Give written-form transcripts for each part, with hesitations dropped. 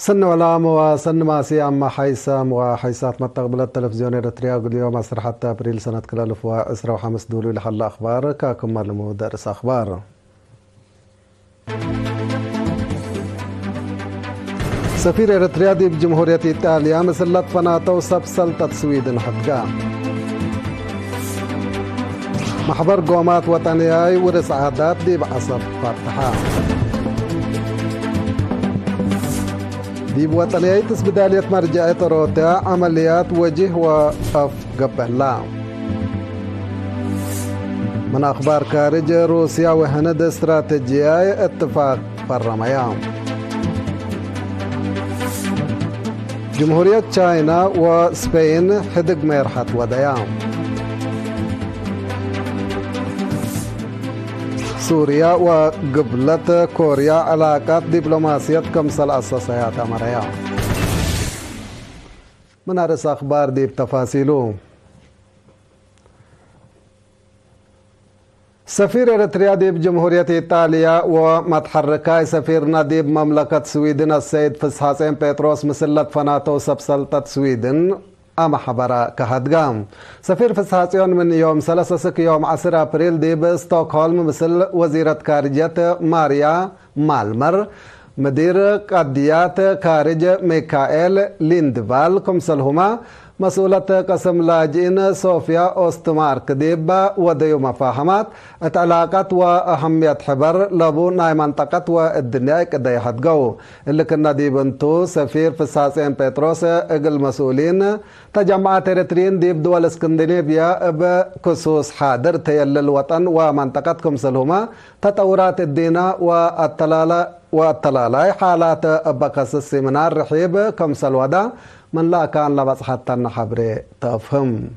سن ولام وسن ماسي أما حيسام وحيسات متقبل التلفزيون الرياضي اليوم 10 أبريل سنة كلالف وإسرة وحمس دولي لحل أخبار كاكم معلومة درس أخبار. سفير إريتريا بجمهورية إيطاليا مسلت فناتو سبسلطة سويدن حدقا. محبر قومات وطنياي ورس عادات دي بعصب فاتحة. ديب وطنياي تسبدالية مرجعية روتا عمليات وجه وقف قبلا. من أخبار خارج روسيا وهند استراتيجية اتفاق فرميان. جمهورية تشاينا وسبين حدق ميرحت وديان. سوريا وقبلة كوريا علاقات دبلوماسية كمسل أساسيات أمريكا. من أرس أخبار دي بتفاصيله. سفير إريتريا دي بجمهورية إيطاليا ومتحركاي سفيرنا دي بمملكة سويدن السيد فسحاسين بيتروس مسلت فناتو سبسلطة سويدن أما حبرا كهدقام. سفير فسحاسيون من يوم 3 يوم 10 أبريل دي بستوكهولم مثل وزيرة خارجية ماريا مالمر مدير قضيات خارج ميكائيل ليندفال كمسلهما مسؤولة قسم لاجئين صوفيا أوستمارك ديبا وديو مفاهمات اتعلاقات وأهمية حبر لابو ناي منطقة والدنيا كده يحدقو اللي كنا دي بنتو سفير فسحاسين بيتروس اقل مسؤولين تجمعات إريتريين ديب دول اسكندنافيا بخصوص حاضر تيل الوطن ومنطقة كمسلهما تطورات الدينا والطلالة حالات بقص السيمنار رحيب كمسل ودا من لا كان لبس حتى النحبري تفهم.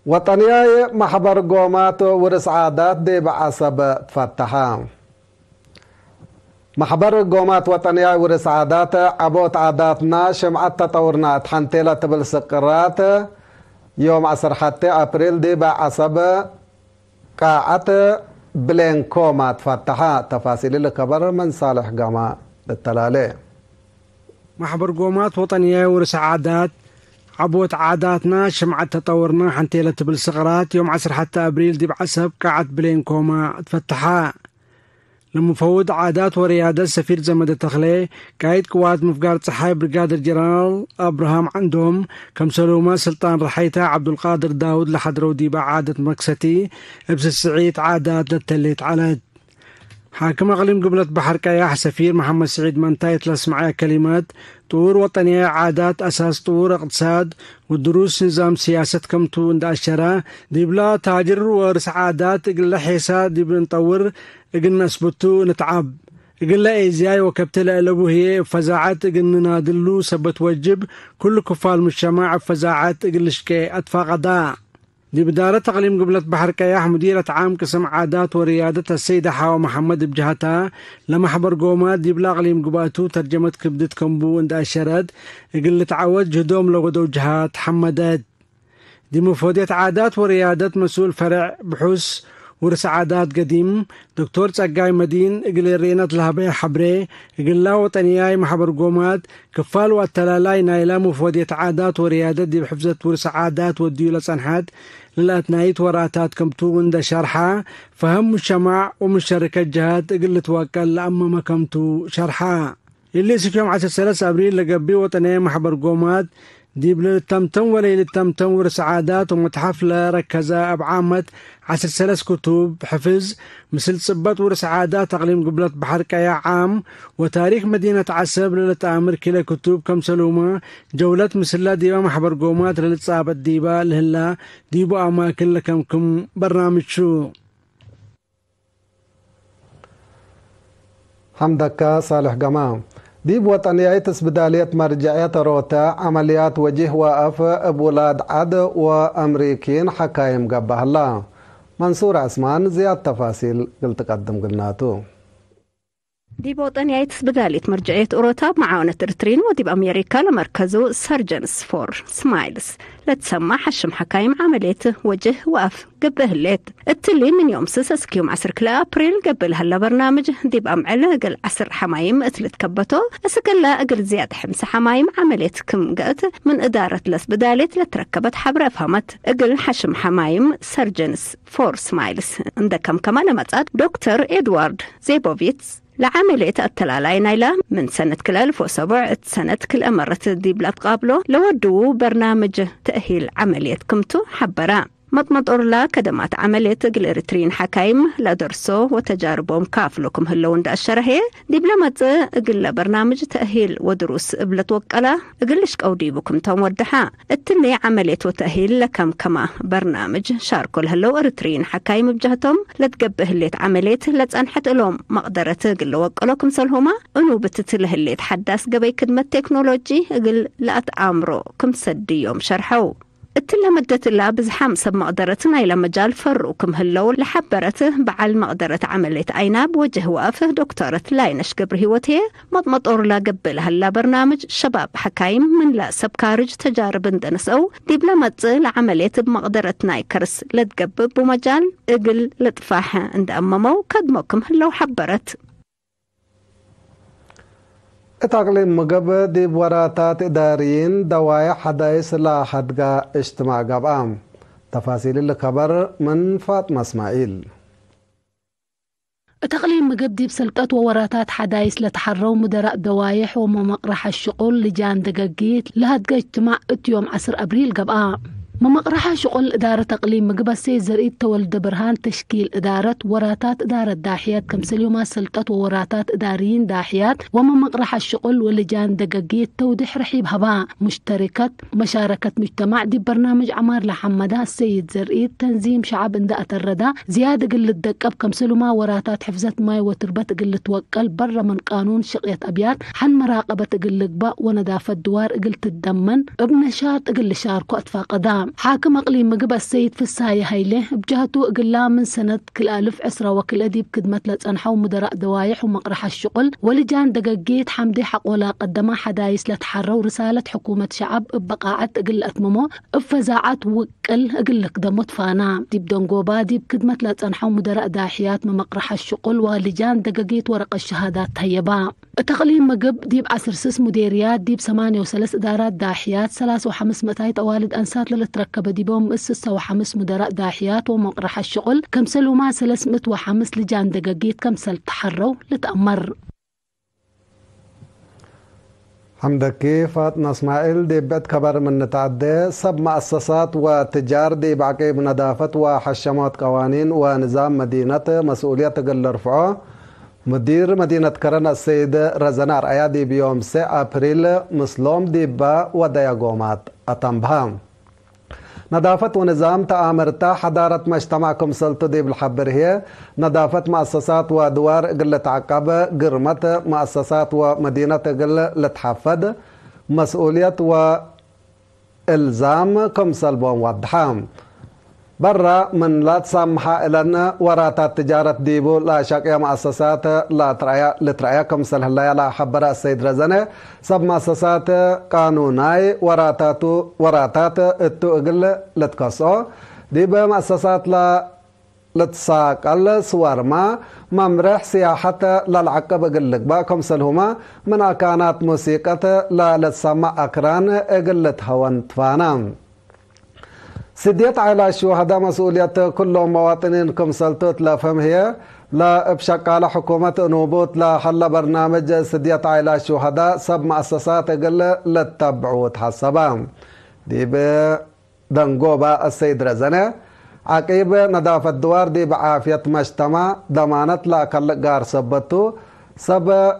وطنياي محبر قومات ورس عادات دي بعصب تفتحا. محبر قومات وطنياي ورس عادات عبوت عاداتنا شمعت تطورنا تحنتيلة بالسقرات يوم 10 أبريل دي بعصب قاعة بلينكوما تفتحا. تفاصيل الخبر من صالح قاما للتلالي. محبر قومات وطنية ورس عادات عبوت عاداتنا شمعة تطورنا حنتيلة بالصغرات يوم 10 أبريل دي بعسب قاعة بلينكوما تفتحا. لمفوض عادات وريادة سفير زمد التخلي قايد قوات مفقار صحاي برقادر جنرال أبراهام عندهم كم سلوما سلطان رحيتا عبد القادر داود لحضروا دي بعادة مكستي ابس السعيد عادات للتليت على حاكم أقليم قبلة بحر كياح سفير محمد سعيد منتايت لسمعي كلمات طور وطنية عادات أساس طور اقتصاد والدروس نظام سياسة كمتو عند الشراء دي بلا تاجر ورس عادات قل حيسا دي بنطور قلنا نثبتو نتعب قلنا إيزاي وكبتلا لبوهي فزاعات قلنا نادلو سبت وجب كل كفال مجتمع فزاعات قلشكي أتفاق داع دي بدارة أقليم قبلة بحر كياح مديرة عام قسم عادات وريادة السيدة حاوة محمد بجهتها لما حبر قومات دي بلا أقليم قباتو ترجمة كبدة كمبو عند الشرد قلت عود جهدوم لغدو جهات حمدت دي مفوضية عادات وريادة مسؤول فرع بحوث ورس عادات قديم دكتور تسقاي مدين اقل رينات لهبي حبري اقل وطنياي محبر قومات كفال والتلالاي نايلا مفوضية عادات وريادة دي بحفظة ورس عادات والديولة صنحات للأتنايت وراتات كمتو عند شرحة فهم الشمع ومشاركة جهات اقل توكل لأما ما كمتو شرحة اللي سكيوم 10 أبريل لقبي وطنياي محبر قومات دي بالتمتم وليلة التمتم ورس عادات ومتحفلة ركزة بعامة 10 كتب حفظ مثل صبت ورس عادات أقليم قبلة بحر كيا عام وتاريخ مدينة عسب للتأمر كلا كتب كم سلومة جولة مسلا ديبا محبر قومات للتصابة ديبا لهلا ديبو أماكن لكم برنامج شو حمدك صالح قمام. ديب وطنية تسبدالية مرجعية روتا عمليات وجه وقف بولاد عد وأمريكين حكايم قبه الله. منصور عثمان زياد تفاصيل قلت قدم قلناتو. دي بوطنية بدالية مرجعية أوروبا معاونة إرترين ودي بأمريكا لمركزو سيرجنز فور سمايلز لتسمى حشم حكايم عملية وجه وقف قبه الليت التلي من يوم سسس كيوم 10 كلا أبريل قبل هلا برنامج دي بأمعلة قل 10 حمايم اتلت كبتو أسكلا أقل زيادة حمس حمايم عملية كم قات من إدارة لس بدالية لتركبت حبر أفهمت أقل حشم حمايم سيرجنز فور سمايلز عندكم كمان متأت دكتور إدوارد زيبوفيتس لعملية التلالي نايلة من سنة كل 1007 سنة كل مرة دي بلاد قابله لودو برنامج تأهيل عملية كمتو حبرا مضمض أورلا كدمات عملية الإرترين حكايم لدرسو وتجاربهم كافلوكم هلون دا الشرهي دي بلامت اقل برنامج تأهيل ودروس بلت وقلا اقلشك أو ديبوكم تمودحا التني عملية وتأهيل لكم كما برنامج شاركوا الهلو إرترين حكايم بجهتهم لتقبه اللي عملية لتأنحت لهم مقدرة اقل وقلوكم سلهما انو بتتله اللي تحدث قبي كدمة تكنولوجي اقل لأتعامرو كم سديهم شرحو التلا مدت الله بزحام سب مقدرتنا إلى مجال فروكم هلو لحبرته بعل مقدرة عملية عيناب وجه وقفه دكتورة لاينش قبره وتيه مضمط أورلا قبل هلا برنامج شباب حكايم من لا سبكارج تجارب اندنس أو دي بلا متزل عملية بمقدرة نايكرس لتقبب بمجال اقل لطفاحة عند أمامو كدموكم هلو حبرت تقليم مقب دي بوراتات إداريين دوايا حدايس لا حدقا اجتماع قبام تفاصيل الخبر من فاطمة اسماعيل. تقليم مقب بسلطات ووراتات حدايس لتحروا مدراء دوايح ومقرح الشغل لجان دقاقيت لهدقا اجتماع يوم 10 أبريل قبام مقرحة شغل إدارة تقليم مقبة سيزر تولد برهان تشكيل إدارة وراتات إدارة داحيات كمسل يوم سلطات ووراتات إداريين داحيات مقرحة الشغل ولجان دقاقية توضيح رحيب هباء مشاركة مجتمع دي برنامج عمار لحمدها السيد زرقيت تنظيم شعب انداء الردى زيادة قلة دقب كمسل ما وراتات حفظة ماي وتربة قلة توكل برا من قانون شقية أبيات حن مراقبة قلة قباء ونظافة دوار قلة الدمن بنشاط قلة شاركو أطفاق قدام حاكم أقليم مقبة السيد في الساية هيله بجهته قلا من سنة كل 1000 عسرة وكل أديب كدمت لتنحو مدراء دوايح ومقرح الشغل ولجان دقاقيت حمدي حق ولا قدما حدايس لتحروا رسالة حكومة شعب ببقاعة قل أتممو بفزاعات وكل قل قدمت فانا ديب دونقوبا ديب كدمت لتنحو مدراء داحيات من مقرح الشغل ولجان دقاقيت ورق الشهادات هيبا تقليم مقب ديب 10 سس مديريات ديب 8 إدارات داحيات 3 و5 متايت أوالد أنسات للتركب ديبهم 6 و5 مدراء داحيات ومقرح الشغل كمسل وما 305 لجان دقاقيت كمسل تحروا لتأمر حمدك فاطمة اسماعيل دي بيت خبر من نتعدى سب مؤسسات وتجار دي بعقيب نظافة وحشمات قوانين ونظام مدينة مسؤولية تقل رفعه مدير مدينة كرن السيد رزنار أيادي بيوم 6 أبريل مسلوم ديبا ودايا قومات أتنبهام نظافة ونظام تآمرتا حضارة مجتمعكم سلطة دي بالحبر هي نظافة مؤسسات ودوار قلة عقب قرمة مؤسسات ومدينة قلة لتحفظ مسؤولية وإلزام كم سلبون وضحام برا من لا تسمح لنا وراتات تجارة ديبو لا شك يا مؤسسات لا ترأيا كم سل هلا لا حبر السيد رزنة سب مؤسسات قانوناي وراتات التوغل لتقصو ديبو مؤسسات لا لتساقل سوارما ممرح سياحة للعقب قلق باكم سلهما من أكانات موسيقى لا لتسمع أكران قلت هون تفانام سديت على الشهداء مسؤولية كل مواطنينكم سلطات لا فهم هي لا بشكل حكومة نوبوت لا حل برنامج سديت على الشهداء سب مؤسسات قل للتبعو تحسبام دي بدنقوبة السيد رزنة عقيب نظافة الدوار دي بعافية مجتمع ضمانت لا كل قار سبتو سب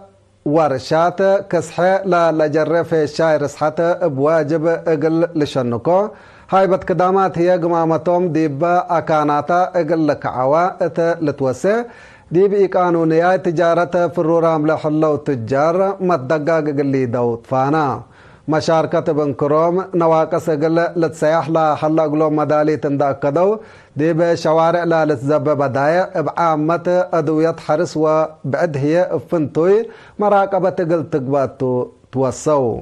ورشات كسحة لا لجرف الشاي رسحة بواجب اقل لشنكو هاي بتقدامات هي قمامتهم ديبا أكاناتا اقل كعوا لتوسع ديب قانونية تجارة فرورام لحلو تجار مدقاق قلي دوت فانا مشاركة بنكروم نواقص قل لتسيح لا حلا قلوم مدالي تندأكدو دي بشوارع لا لتزب بداية بعامة أدوية حرس وبعد هي فنتوي مراقبة قل تقباتو توسو.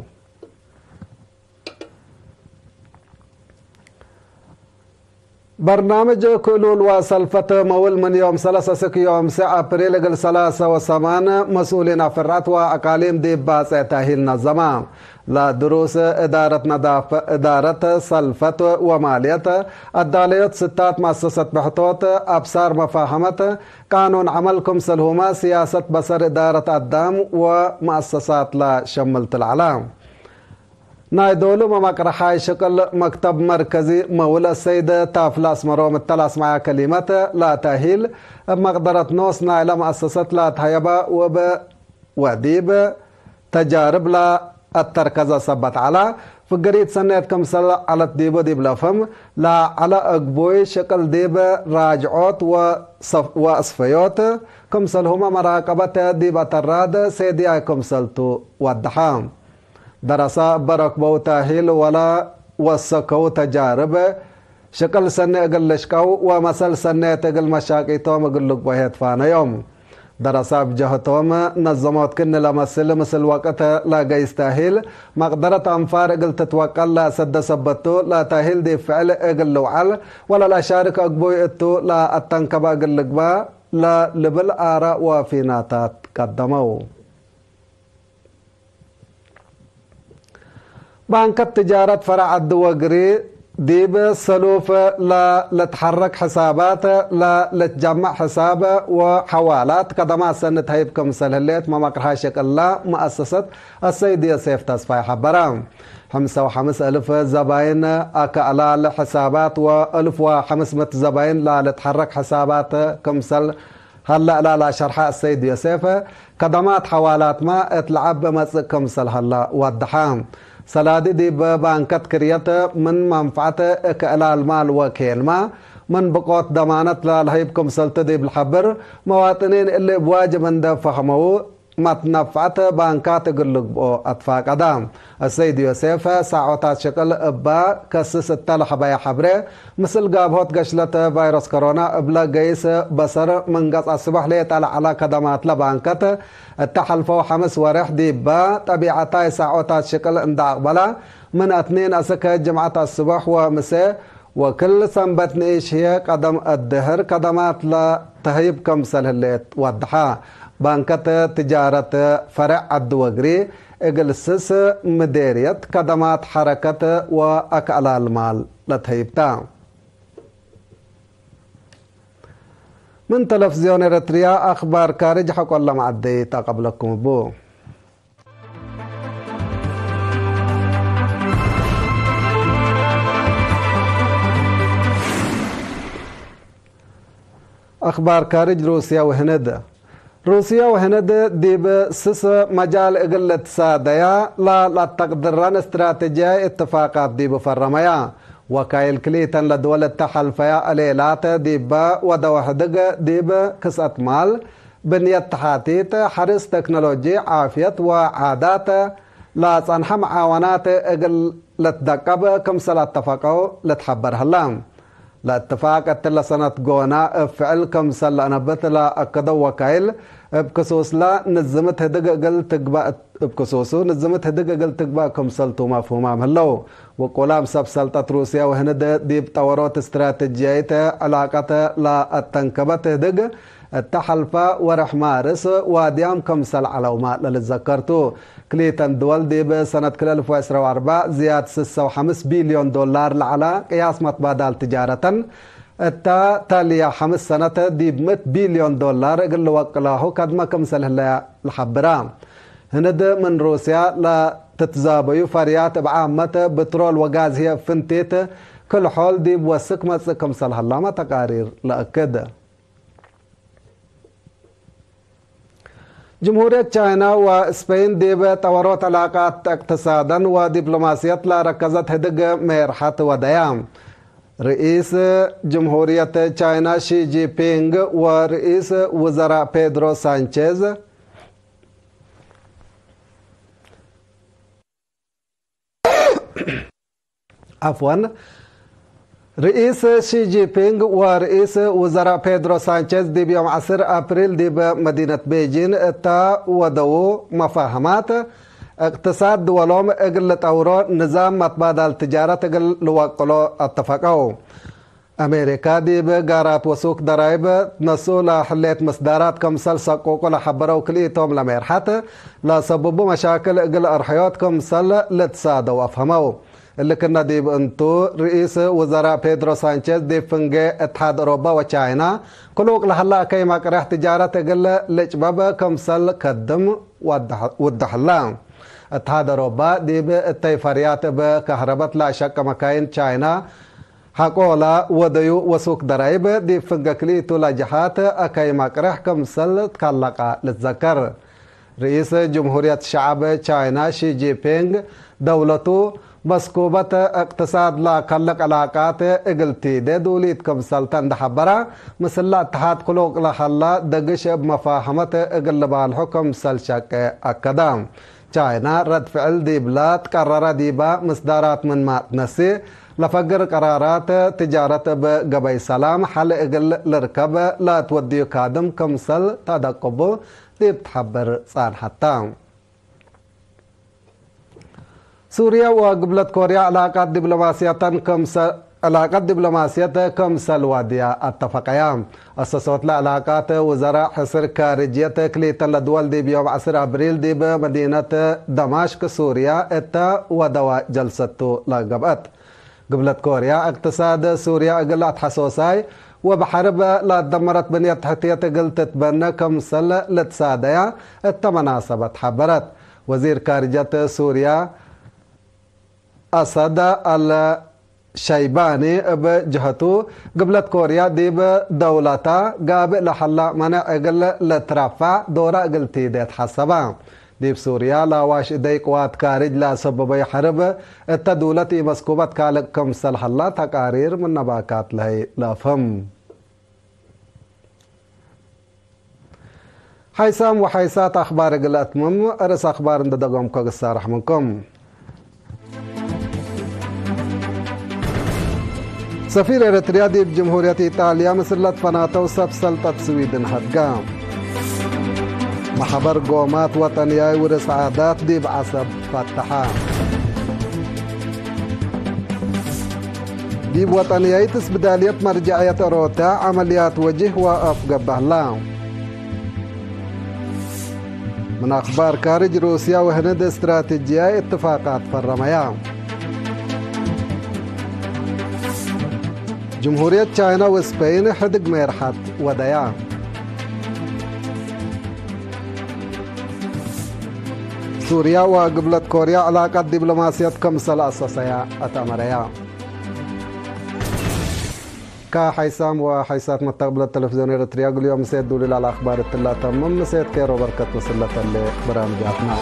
برنامج كلول وسلفة مول من يوم 3 يوم 9 أبريل قل 3 مسؤولين فرات وأقاليم دي باس تأهيل نظام لا دروس إدارة نظافة إدارة سلفة ومالية الداليات 6 مؤسسة بحثوت أبصار مفاهمة قانون عملكم سلهما سياسة بصر إدارة الدم ومؤسسات لا شملت العلام. نايدولو ممقرحاي شكل مكتب مركزي مولى السيدة تافلاس مروم التلاس مع كلمة لا تأهيل مقدرة نوس نايلة مؤسسة لا تهيبا وديب تجارب لا التركزة سبت على فقريت سنة كمسل على الديبو ديب لفهم لا على أقبوي شكل ديب راجعوت وأصفيوت كمسل هما مراقبة ديب الراد سيدي كمسلتو والدحام دراسة بركبو تاهيل ولا وسكو تجارب شكل سنة أقلشكو ومثل سنة تقل مشاكيتهم أقلق بهيت فانا يوم دراسة بجهتهم نظموت كن مثل وقت لا يستاهل مقدرة أنفار أقل تتوكل لا سد سبتو لا تاهيل دي فعل أقل وعل ولا لا شارك أقبوي اتو لا التنكب أقلق با لا لبل آراء وفيناتات قدموا. بانك التجارة فرع الدوغري ديب سلوف لا لتحرك حسابات لا لتجمع حساب وحوالات كدما سنة هيبكم سلهليت ما مقرها شكل الله مؤسسة السيدية سيف تصفاي حبرام 55,000 زباين أكالال حسابات و1500 زباين لا لتحرك حسابات كمسل هلا لا شرحاء السيد يوسف كدمات حوالات ما اتلعب بمسك كمسل هلا والدحام سلادي دي بانكت كريت من منفعة كألا المال وكيلما من بقوت ضمانة لهيبكم سلطة دي بالحبر مواطنين اللي بواجب ان فهموا ما تنفعت بانكات قلق أطفاق أدام السيد يوسف ساعوتات شكل أبا كسس التالح بايا حبره مثل قابهوت قشلة فيروس كورونا أبلا قيس بصر من قص الصبح ليتال على كدمات لبانكات التحلفو 5 ورح دي با طبيعتاي ساعوتات شكل انداق بلا من 2 أسكة جمعة الصبح ومساء وكل سنبت نيش هي قدم الدهر قدمات لتهيب كمسل الليت والضحى بانكة تجارة فرع الدوغري اجلسس مديرية قدمات حركة وأكال المال لتهيبتا. من تلفزيون إريتريا أخبار كارج حق الله معدي تقبلكم بو. أخبار كارج روسيا وهند روسيا وهند ديب سس مجال اقلت ساديا لا تقدران استراتيجية اتفاقات ديب فرميا وكايل كليتن لدول التحالفيا الليلات ديب ودوحدق ديب كسات مال بنية تحاتيت حرس تكنولوجي عافية وعادات لا صنح معاونات اقل لتدقب كم سلا اتفاقوا لتحبر هلام لا اتفاق اتلا سنة قونا فعل كم سلا نبت لا اكدو وكايل بكسوس لا نزمت هدق قل تقبا بكسوسو نزمت هدق قل تقبا كم سلتو مفهومام هلو وقولام سب سلطة روسيا وهند ديب طورات استراتيجية علاقة لا التنكبت هدق التحلفة ورح مارس واديام كم سل علوما للذكرتو كليتن دول ديب سنة كل 2024 زيادة 6.5 بليون دولار لعلى قياس متبادل تجارة التا تاليا 5 سنة ديب 100 بليون دولار قل وقلاه قدما كم سل الحبرام هند من روسيا لا تتزابيو فريات بعامة بترول وغاز هي فنتيت كل حول ديب وسك مسك كم سل هلا تقارير لأكد. جمهورية تشاينا واسبين ديب طورت علاقات اقتصادا ودبلوماسية لا ركزت هدق ميرحة وديام رئيس جمهورية تشاينا شي جي بينغ ورئيس وزراء بيدرو سانشيز رئيس شي جي بينغ ورئيس وزراء بيدرو سانشيز دي بيوم 10 أبريل دي بمدينة بيجين تا ودو مفاهمات اقتصاد دولهم اقل تورو نظام متبادل تجارة اقل لوقلو اتفقوا أمريكا دي بقارات وسوق ضرائب نسو لحليت مصدرات كمسل سقوق لحبروا كليتهم لميرحات لا سببوا مشاكل اقل أرحيات كمسل لتصادوا وافهموا اللي كنا ديب انتو رئيس وزراء بيدرو سانشيز دي فنجي اتحاد اوروبا وچاينا كلوك لحلا كي مقرح تجارة تقل لجباب كمسل كدم ودحلا اتحاد اوروبا ديب التيفاريات بكهربات لا شك مكاين چاينا حقولا وديو وسوق ضرائب دي فنجكليتو لجحات اكي مقرح كمسل تكالقا للذكر رئيس جمهورية شعب چاينا شي جي بينغ دولتو مسكوبة اقتصاد لا خلق علاقات اقلتي دي دوليت كم سلطان دحبرا مثل اتحاد قلوق لحلا دقش بمفاهمة اقل بالحكم سلشك اكدام چاينا رد فعل دي بلاد قرر ديبا مصدرات من ماتنسي لفقر قرارات تجارة بقبي سلام حل اقل لركب لا توديو كادم كم سل تدقبو دي بتحبر صان حتى سوريا وقبلت كوريا علاقات دبلوماسية كمسل وادية اتفقيا أسسوت لعلاقات وزراء حصر خارجية كليتا لدول دي بيوم 10 أبريل دي بمدينة دمشق سوريا اتا ودوا جلسته لقبت قبلت كوريا اقتصاد سوريا اقلت حسوساي وبحرب لا دمرت بنية تحتية قلت تتبنى كمسل لتساديا اتا مناسبة حبرت وزير خارجية سوريا أسد الشيباني بجهته قبلت كوريا دي بدولتا قابل لحلا منع اقل لترفع دورة قلتي ديت حسبا دي بسوريا لا واش دي قوات كارج لا سبب حرب التدولتي مسكوبت كالك كمسل حلا تقارير من نباكات لهي لافهم حيسام وحيسات أخبار قلتمم أرس أخبار انددقوم كوغسار رحمكم سفير إريتريا دي بجمهورية إيطاليا مسلت فناتو سلطة سويدن هدقام محبر قومات وطنية ورس عادات دي بعصب فتحا دي بوطنية تسبدالية مرجعية روتا عمليات وجه وأفقب بهلام من أخبار خارج روسيا وهند استراتيجية اتفاقات فرميان جمهورية چاينا وسبين حدق ميرحت وديان سوريا وقبلت كوريا علاقات دبلوماسية كمسل أساسية أتأمريا كحيسام وحيسات متقبل التلفزيون إريتريا اليوم سيد دولي على أخبار التلا تمم سيد كيرو بركة مسلة اللي برامجاتنا